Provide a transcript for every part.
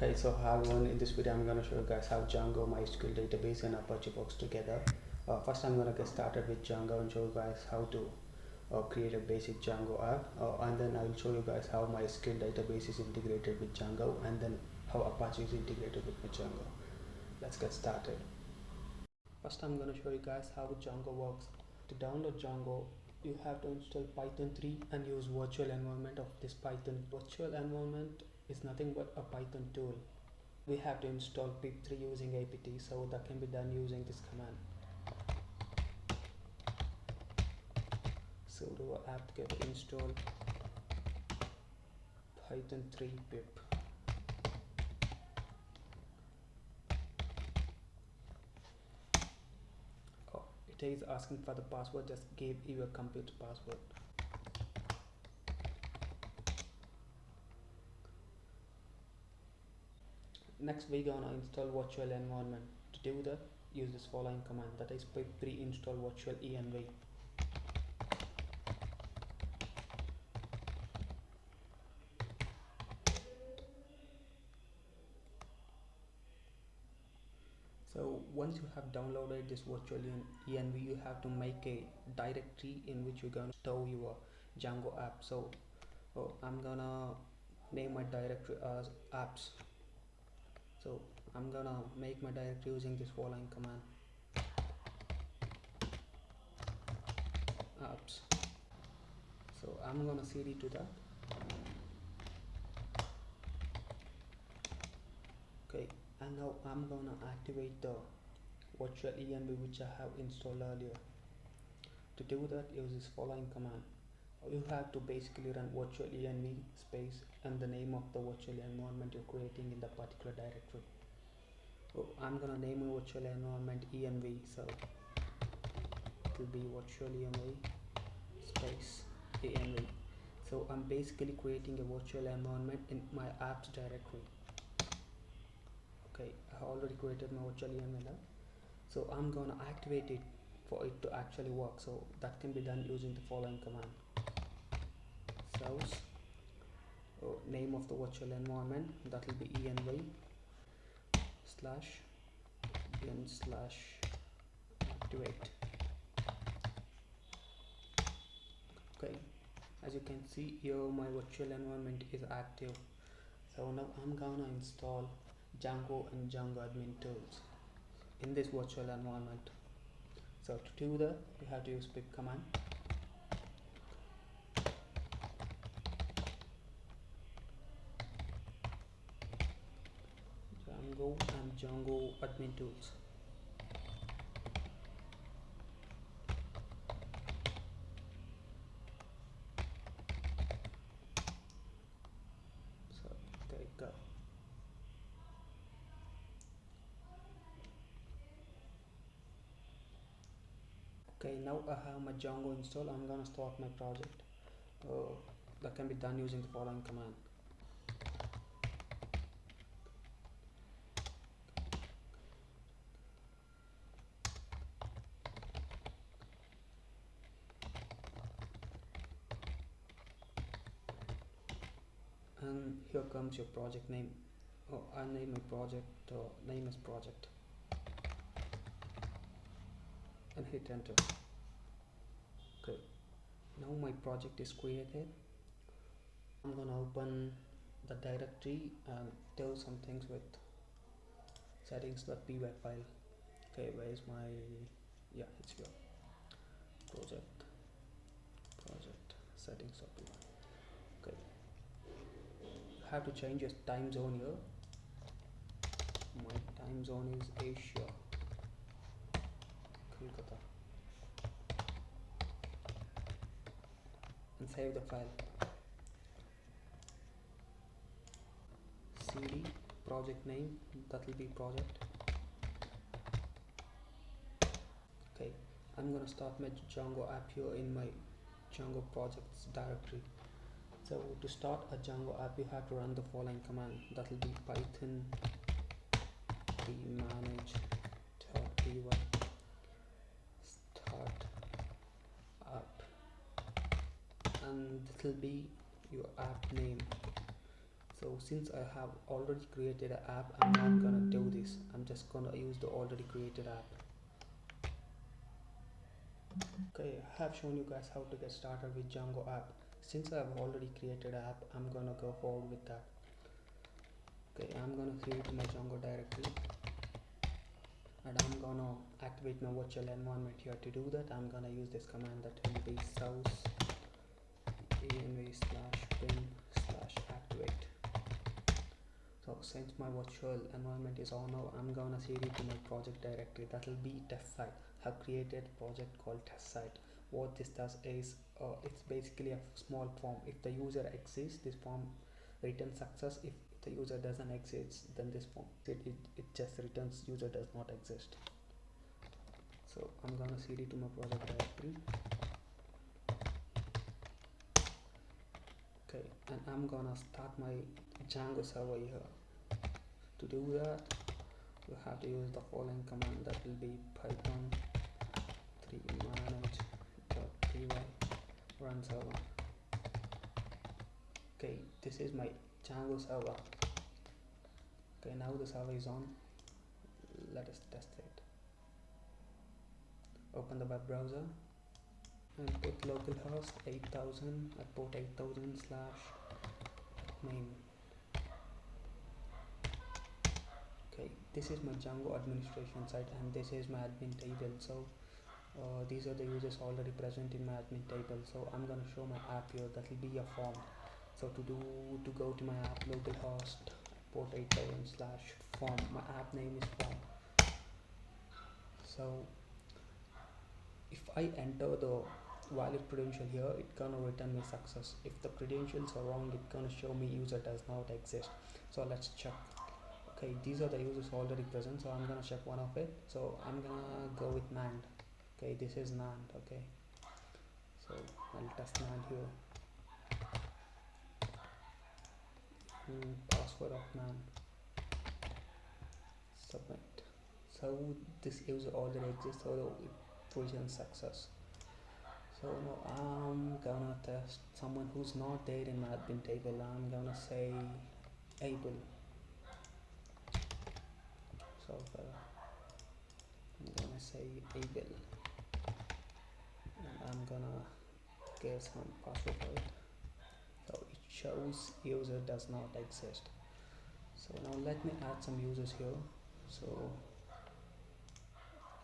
Okay, so hi everyone, in this video I'm going to show you guys how Django, MySQL database and Apache works together. First I'm going to get started with Django and show you guys how to create a basic Django app, and then I will show you guys how MySQL database is integrated with Django, and then how Apache is integrated with Django. Let's get started. First I'm going to show you guys how Django works. To download Django, you have to install Python 3 and use virtual environment of this Python. Virtual environment is nothing but a Python tool. We have to install pip3 using apt, so that can be done using this command. Sudo apt-get install python 3 pip. Oh, it is asking for the password. Just give your computer password. Next we're gonna install virtual environment. To do that, use this following command, that is pip3 install virtual env. So once you have downloaded this virtual env, you have to make a directory in which you're gonna store your Django app. So I'm gonna name my directory as apps. So I'm gonna make my directory using this following command, apps. So I'm gonna cd to that. Okay, and now I'm gonna activate the virtual env which I have installed earlier. To do that, use this following command. You have to basically run virtual env space and the name of the virtual environment you're creating in the particular directory. So I'm gonna name my virtual environment env, so it will be virtual env space env. So I'm basically creating a virtual environment in my apps directory. Okay, I already created my virtual env, so I'm gonna activate it for it to actually work. So that can be done using the following command. Source, name of the virtual environment, that will be env slash bin slash activate. Okay, as you can see here, my virtual environment is active. So now I'm gonna install Django and Django admin tools in this virtual environment. So to do that, you have to use pip command. Django and Django admin tools. So there you go. Okay, now I have my Django installed. I'm gonna start my project. That can be done using the following command. And here comes your project name. I name my project name as project and hit enter. Okay, now my project is created. I'm gonna open the directory and do some things with settings.py file. Okay, where is my, yeah, it's here, project settings.py. Okay, you have to change your time zone here. My time zone is Asia, Kolkata, and save the file. cd project name, that will be project. Okay, I'm gonna start my Django app here in my Django projects directory. So to start a Django app, you have to run the following command, that will be python manage.py start app, and this will be your app name. So since I have already created an app, I'm not gonna do this. I'm just gonna use the already created app. Okay, I have shown you guys how to get started with Django app. Since I have already created an app, I'm gonna go forward with that. Okay, I'm gonna create my Django directory and I'm gonna activate my virtual environment here. To do that, I'm gonna use this command that will be source env/bin/activate. So since my virtual environment is on now, I'm gonna cd to my project directory. That will be test site. I have created a project called test site. What this does is it's basically a small form. If the user exists, this form returns success. If the user doesn't exist, then this form it just returns user does not exist. So I'm gonna cd to my project directory. Okay, and I'm gonna start my Django server here. To do that, you have to use the following command. That will be python 3 manage.py run server. Okay, this is my Django server. Okay, now the server is on. Let us test it. Open the web browser and put localhost 8000 at port 8000 slash main. Okay, this is my Django administration site and this is my admin table. So these are the users already present in my admin table. So I'm gonna show my app here. That will be a form. So to go to my app, localhost port 8000 slash form. My app name is form. So if I enter the valid credential here, it gonna return me success. If the credentials are wrong, it gonna show me user does not exist. So let's check. Okay, these are the users already present, so I'm gonna check one of it. So I'm gonna go with NAND. Okay, this is NAND. Okay, so I'll test NAND here. Password of NAND. Submit. So this user already exists, so it returns success. So now I'm gonna test someone who's not there in my admin table. I'm gonna say able. So I'm gonna say able, and I'm gonna get some password for it. So it shows user does not exist. So now let me add some users here. So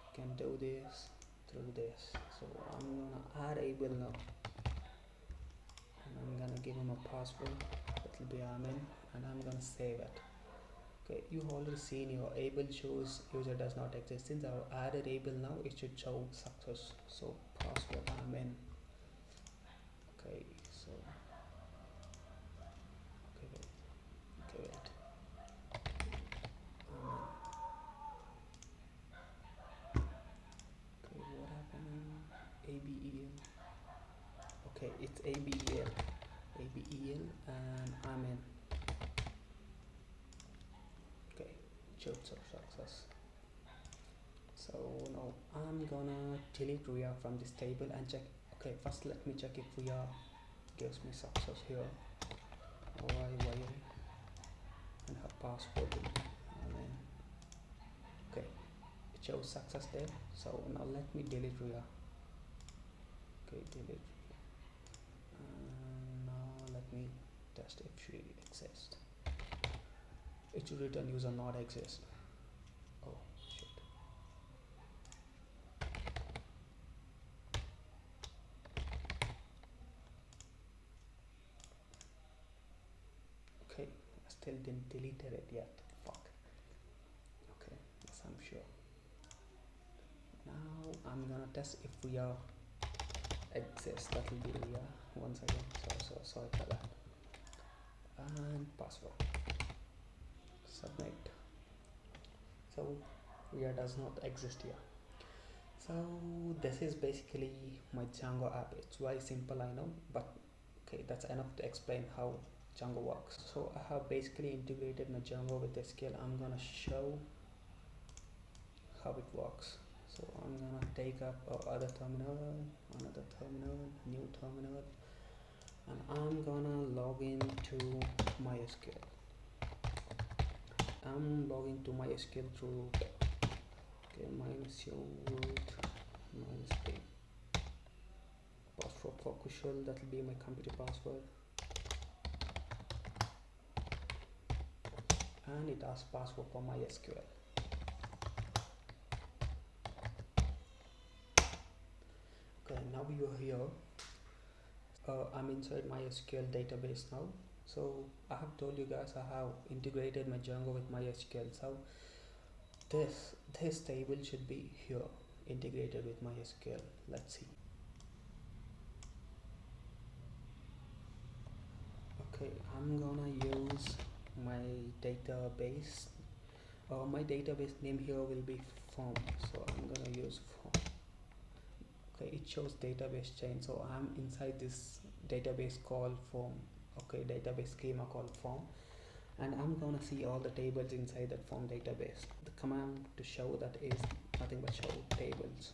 I can do this through this. So I'm gonna add able now, and I'm gonna give him a password. That will be admin, and I'm gonna save it. Okay, you already seen your able shows user does not exist. Since I've added able now, it should show success. So password admin. Okay, so okay, wait. Okay, what happened? ABEL. Okay, it's ABEL, and I'm in. Okay, showed success. So now I'm gonna delete Ria from this table and check. Okay, first let me check if Ria gives me success here. Why and her password will be admin. Okay, it shows success there. So now let me delete Ria. Okay, delete. Now let me test if she exists. It should return user not exist. Oh shit. Okay, I still didn't delete it yet. Fuck. Okay, yes, I'm sure. Now I'm gonna test if we are exists. That will be once again. Sorry for that. And password. Submit. So Ria does not exist here. So this is basically my Django app. It's very simple, I know, but okay, that's enough to explain how Django works. So I have basically integrated my Django with SQL. I'm gonna show how it works. So I'm gonna take up another terminal, new terminal. and I'm gonna log in to MySQL. I'm logging to MySQL through root. Okay, minus your root minus p. Password for Kushal, that will be my computer password. And it asks password for MySQL. Okay, now you are here. I'm inside MySQL database now. So I have told you guys I have integrated my Django with MySQL. So this table should be here integrated with MySQL. Let's see. Okay, I'm gonna use my database. My database name here will be form. So I'm gonna use form. Okay, it shows database chain, so I'm inside this database called form. Okay, database schema called form, and I'm gonna see all the tables inside that form database. The command to show that is nothing but show tables.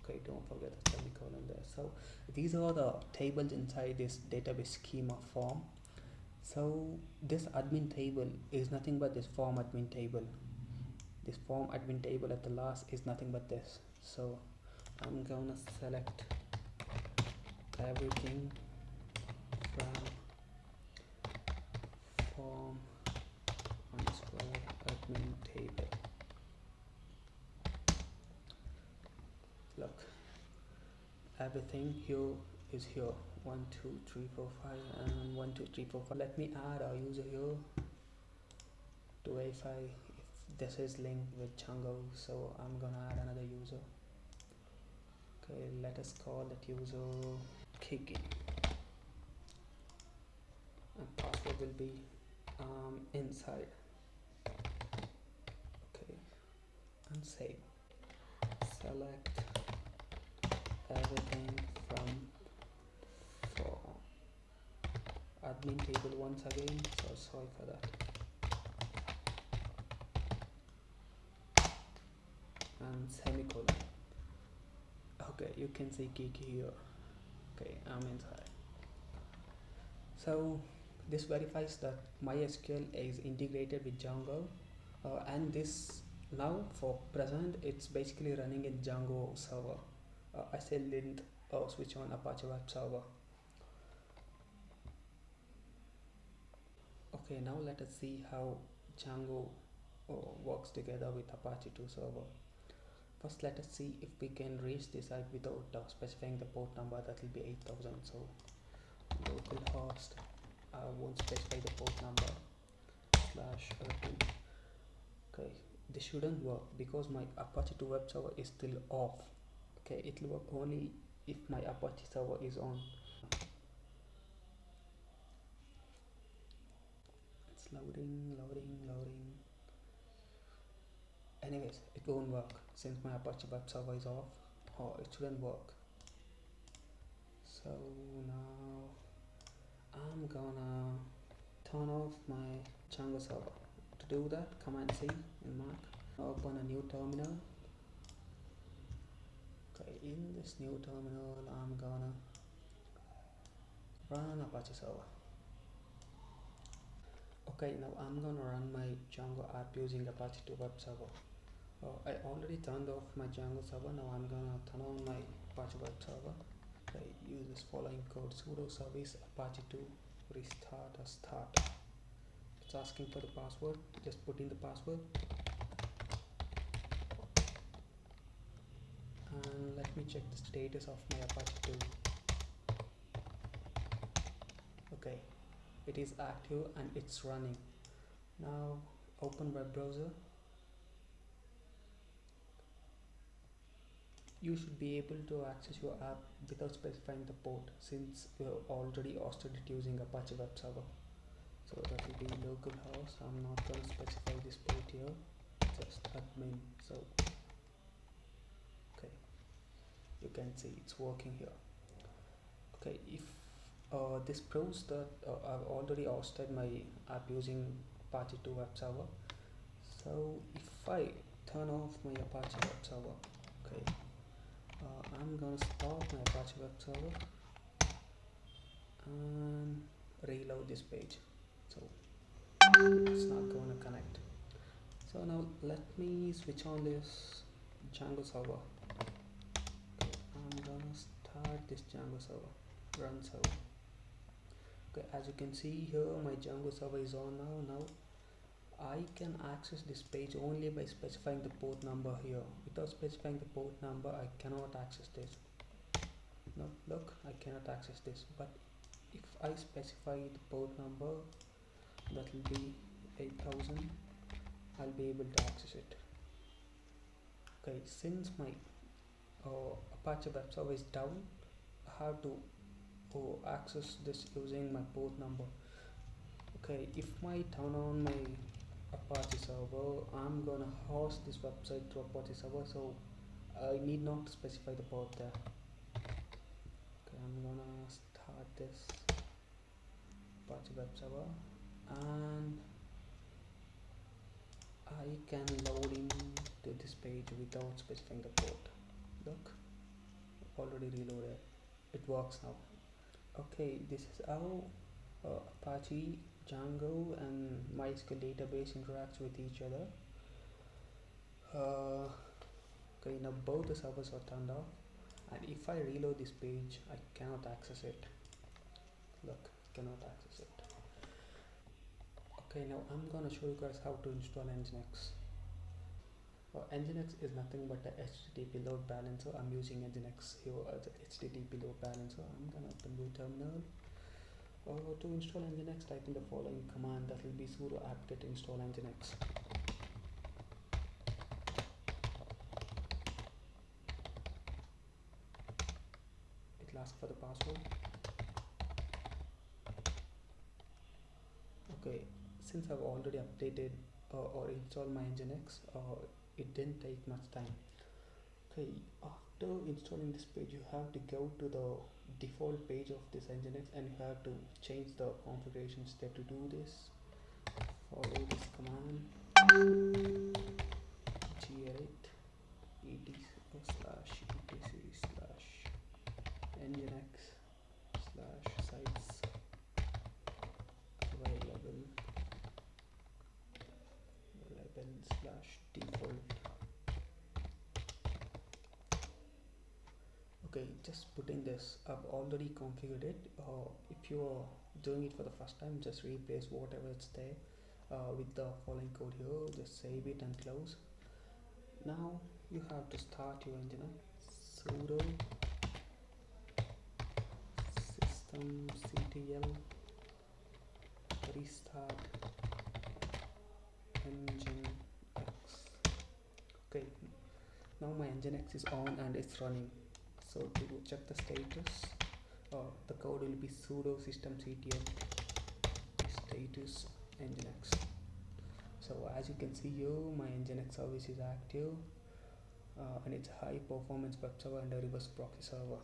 Okay, don't forget the semicolon there. So these are the tables inside this database schema form. So this admin table is nothing but this form admin table. This form admin table at the last is nothing but this. So I'm gonna select everything from form underscore admin table. Look, everything here is here. 1 2 3 4 5 and 1 2 3 4 5. Let me add a user here to verify if this is linked with Django. So I'm gonna add another user. Okay, let us call that user Kiki, and password will be inside. Okay, and save. Select everything from form admin table once again. So sorry for that. And semicolon. Okay, you can see Kiki here. Okay, I'm inside. So this verifies that MySQL is integrated with Django, and this now for present it's basically running in Django server. I still didn't switch on Apache web server. Okay, now let us see how Django works together with Apache2 server. First, let us see if we can reach this site without specifying the port number. That will be 8000. So localhost, I won't specify the port number /2. Okay, this shouldn't work because my Apache2 web server is still off. Okay, it will work only if my Apache server is on. It's loading. Anyways, it won't work since my Apache web server is off, or it shouldn't work. So now I'm gonna turn off my Django server. To do that, Command C in Mac. Open a new terminal. Okay, in this new terminal, I'm gonna run Apache server. Okay, now I'm gonna run my Django app using Apache2 web server. I already turned off my Django server. Now I'm gonna turn on my Apache web server. Okay, use this following code: sudo service apache2 restart or start. It's asking for the password. Just put in the password. And let me check the status of my Apache2. Okay, it is active and it's running. Now open web browser. You should be able to access your app without specifying the port, since you have already hosted it using Apache web server. So that will be localhost. I'm not going to specify this port here, just admin. So okay, you can see it's working here. Okay, if this proves that I've already hosted my app using Apache2 web server. So if I turn off my Apache web server, okay, I'm gonna start my Apache web server and reload this page. So it's not gonna connect. So now let me switch on this Django server. I'm gonna start this Django server, run server. Okay, as you can see here, my Django server is on now. Now I can access this page only by specifying the port number here. Without specifying the port number, I cannot access this. No, look, I cannot access this. But if I specify the port number, that will be 8000, I'll be able to access it. Okay, since my Apache web server is down, I have to access this using my port number. Okay, if I turn on my Apache server, I'm gonna host this website through Apache server, so I need not specify the port there. Okay, I'm gonna start this Apache web server and I can load into this page without specifying the port. Look, already reloaded. It works now. Okay, this is how Apache, Django and MySQL database interacts with each other. Okay, now both the servers are turned off, and if I reload this page, I cannot access it. Look, cannot access it. Okay, now I'm gonna show you guys how to install Nginx. Nginx is nothing but a HTTP load balancer. I'm using Nginx here as a HTTP load balancer. I'm gonna open the terminal. To install Nginx, type in the following command. That will be sudo apt-get install Nginx. It will ask for the password. Okay, since I've already updated or installed my Nginx, it didn't take much time. Okay, after installing this page, you have to go to the default page of this Nginx and you have to change the configuration step. To do this, follow this command g8 etc/etc/nginx /sites available /default. Okay, just putting this, I've already configured it. If you are doing it for the first time, just replace whatever it's there with the following code here. Just save it and close. Now you have to start your engine. Sudo systemctl restart nginx. Okay, now my nginx is on and it's running. So to check the status, the code will be sudo systemctl status nginx. So as you can see here, my nginx service is active and it's a high performance web server and a reverse proxy server.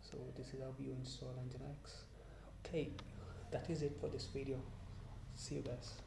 So this is how you install nginx. Okay, that is it for this video. See you guys.